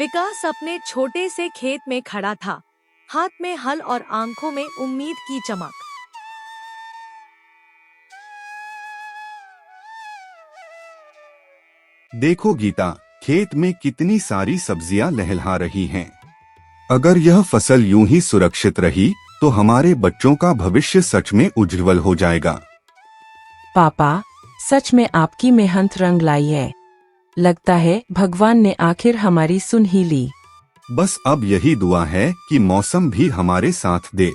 विकास अपने छोटे से खेत में खड़ा था, हाथ में हल और आंखों में उम्मीद की चमक। देखो गीता, खेत में कितनी सारी सब्जियां लहलहा रही हैं। अगर यह फसल यूं ही सुरक्षित रही तो हमारे बच्चों का भविष्य सच में उज्जवल हो जाएगा। पापा, सच में आपकी मेहनत रंग लाई है। लगता है भगवान ने आखिर हमारी सुन ही ली। बस अब यही दुआ है कि मौसम भी हमारे साथ दे।